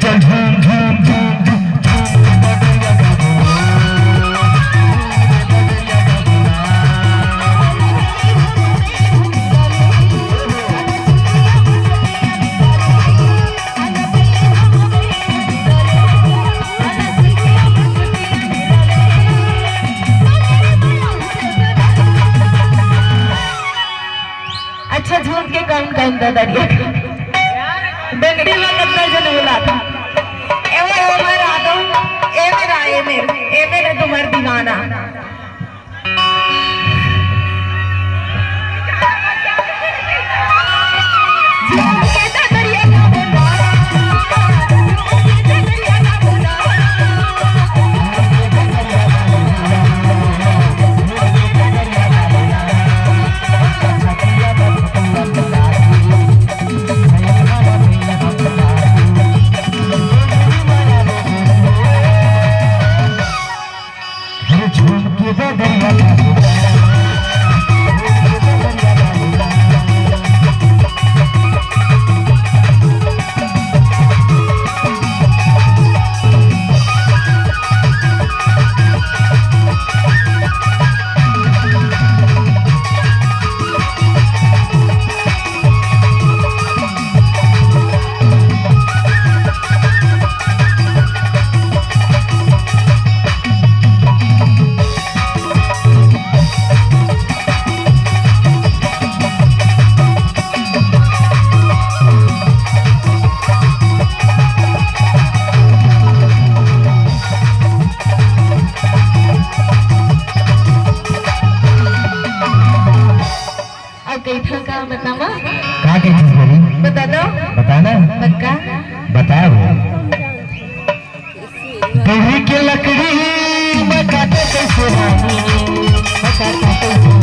चल झूम झूम झूम झूम अच्छा झूम के कौन कौन दरिया डंगड़ी में कितना जन बोला था ए मेरा दो ए मेरे तुम्हार दीवाना बता दो बताना पक्का बता दूरी के लकड़ी में काटे कैसे रानी बताता कैसे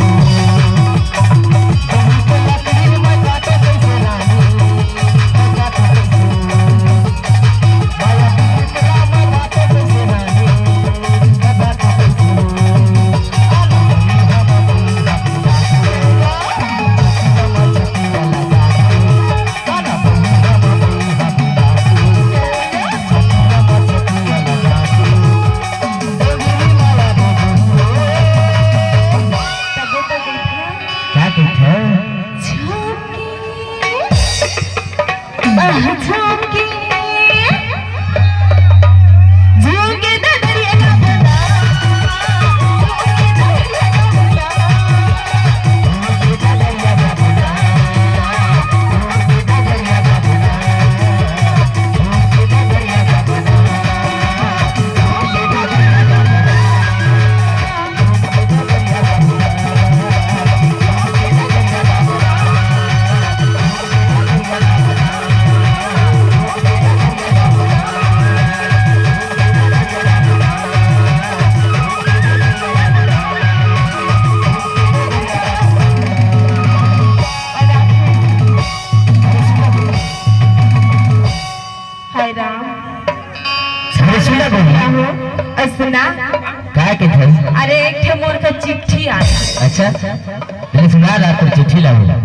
सुना क्या के थे? अरे एक मोर का चिट्ठी आया। अच्छा सुना रहा तो चिट्ठी लाऊंगा।